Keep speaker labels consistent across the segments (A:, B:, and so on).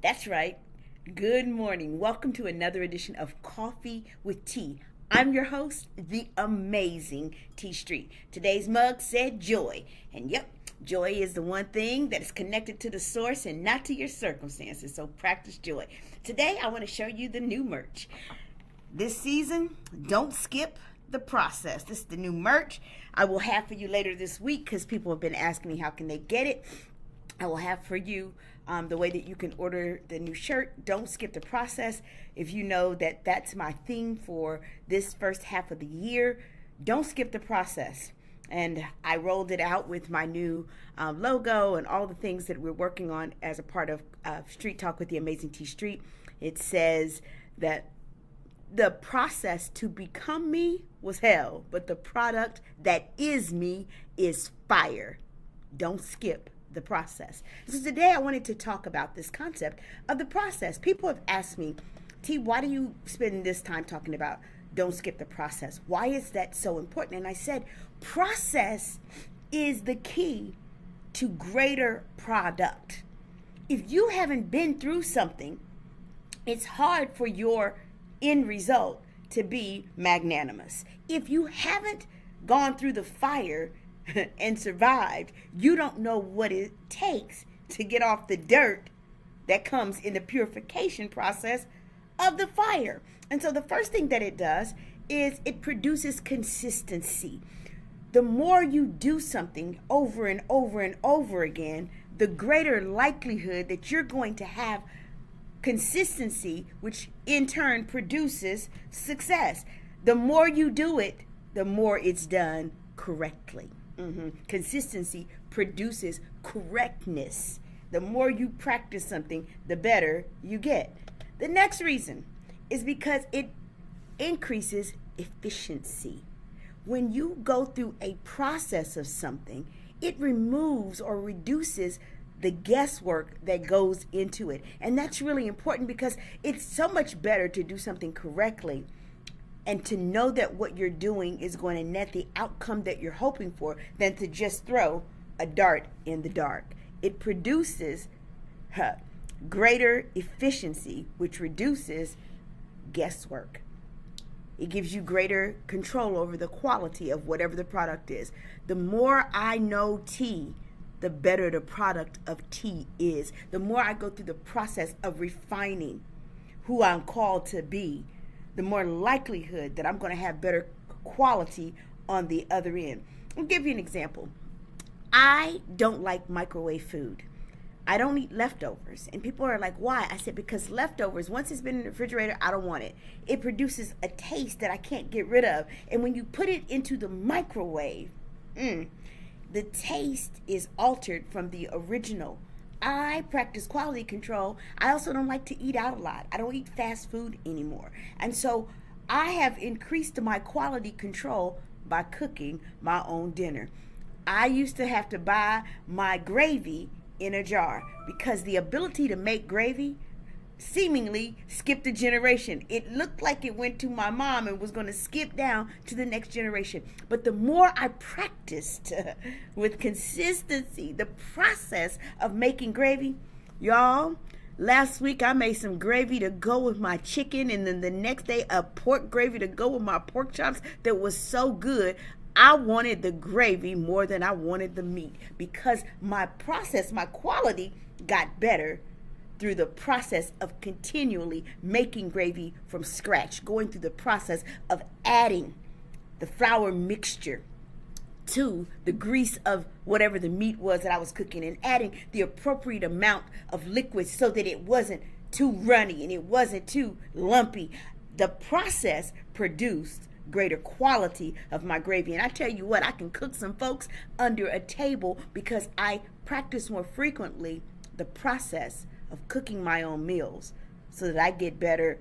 A: That's right. Good morning. Welcome to another edition of Coffee with Tea. I'm your host, the amazing T Street. Today's mug said joy. And yep, joy is the one thing that is connected to the source and not to your circumstances. So practice joy. Today, I want to show you the new merch. This season, don't skip the process. This is the new merch I will have for you later this week because people have been asking me how can they get it. I will have for you the way that you can order the new shirt. Don't skip the process. If you know that that's my theme for this first half of the year, don't skip the process. And I rolled it out with my new logo and all the things that we're working on as a part of Street Talk with the Amazing T Street. It says that the process to become me was hell, but the product that is me is fire. Don't skip the process. So today I wanted to talk about this concept of the process. People have asked me, T, why do you spend this time talking about don't skip the process? Why is that so important? And I said, process is the key to greater product. If you haven't been through something, it's hard for your end result to be magnanimous. If you haven't gone through the fire and survived, you don't know what it takes to get off the dirt that comes in the purification process of the fire. And so the first thing that it does is it produces consistency. The more you do something over and over and over again, the greater likelihood that you're going to have consistency, which in turn produces success. The more you do it, the more it's done correctly. Consistency produces correctness. The more you practice something, the better you get. The next reason is because it increases efficiency. When you go through a process of something, it removes or reduces the guesswork that goes into it. And that's really important because it's so much better to do something correctly and to know that what you're doing is going to net the outcome that you're hoping for than to just throw a dart in the dark. It produces greater efficiency, which reduces guesswork. It gives you greater control over the quality of whatever the product is. The more I know tea, the better the product of tea is. The more I go through the process of refining who I'm called to be, the more likelihood that I'm going to have better quality on the other end. I'll give you an example. I don't like microwave food. I don't eat leftovers. And people are like, why? I said, because leftovers, once it's been in the refrigerator, I don't want it. It produces a taste that I can't get rid of. And when you put it into the microwave, the taste is altered from the original. I practice quality control. I also don't like to eat out a lot. I don't eat fast food anymore. And so I have increased my quality control by cooking my own dinner. I used to have to buy my gravy in a jar because the ability to make gravy seemingly skipped a generation. It looked like it went to my mom and was going to skip down to the next generation. But the more I practiced with consistency, the process of making gravy, y'all, last week I made some gravy to go with my chicken, and then the next day a pork gravy to go with my pork chops that was so good. I wanted the gravy more than I wanted the meat because my process, my quality got better through the process of continually making gravy from scratch, going through the process of adding the flour mixture to the grease of whatever the meat was that I was cooking and adding the appropriate amount of liquid so that it wasn't too runny and it wasn't too lumpy. The process produced greater quality of my gravy. And I tell you what, I can cook some folks under a table because I practice more frequently the process of cooking my own meals so that I get better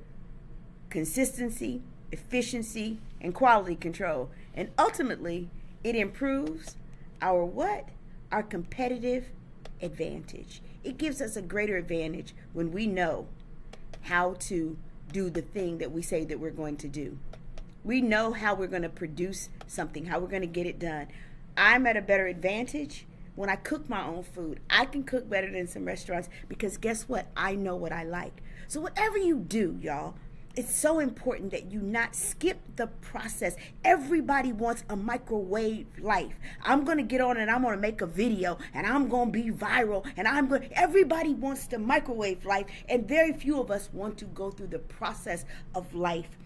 A: consistency, efficiency, and quality control. And ultimately, it improves our what? Our competitive advantage. It gives us a greater advantage when we know how to do the thing that we say that we're going to do. We know how we're going to produce something, how we're going to get it done. I'm at a better advantage when I cook my own food, I can cook better than some restaurants because guess what? I know what I like. So whatever you do, y'all, it's so important that you not skip the process. Everybody wants a microwave life. I'm going to get on and I'm going to make a video and I'm going to be viral and everybody wants the microwave life, and very few of us want to go through the process of life.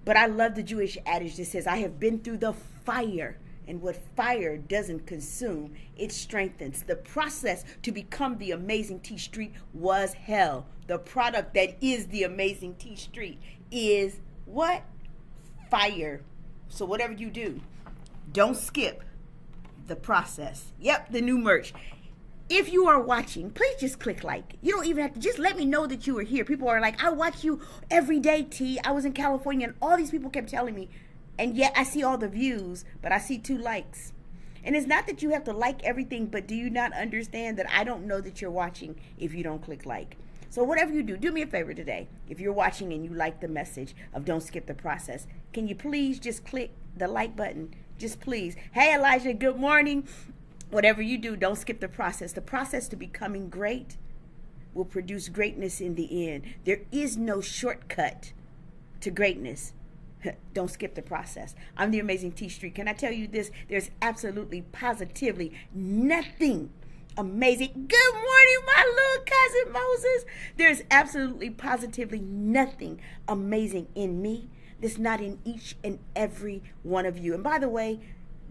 A: But I love the Jewish adage that says, I have been through the fire. And what fire doesn't consume, it strengthens. The process to become the Amazing T Street was hell. The product that is the Amazing T Street is what? Fire. So whatever you do, don't skip the process. Yep, the new merch. If you are watching, please just click like. You don't even have to, just let me know that you are here. People are like, I watch you every day, T. I was in California and all these people kept telling me. And yet I see all the views, but I see 2 likes. And it's not that you have to like everything, but do you not understand that I don't know that you're watching if you don't click like? So whatever you do, do me a favor today. If you're watching and you like the message of don't skip the process, can you please just click the like button? Just please. Hey, Elijah, good morning. Whatever you do, don't skip the process. The process to becoming great will produce greatness in the end. There is no shortcut to greatness. Don't skip the process. I'm the Amazing T Street. Can I tell you this? There's absolutely, positively nothing amazing. Good morning, my little cousin Moses. There's absolutely, positively nothing amazing in me that's not in each and every one of you. And by the way,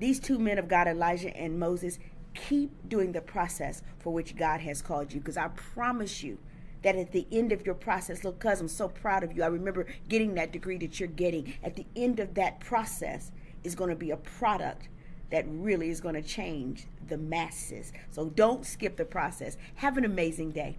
A: these 2 men of God, Elijah and Moses, keep doing the process for which God has called you, because I promise you that at the end of your process, look, cuz I'm so proud of you. I remember getting that degree that you're getting. At the end of that process is going to be a product that really is going to change the masses. So don't skip the process. Have an amazing day.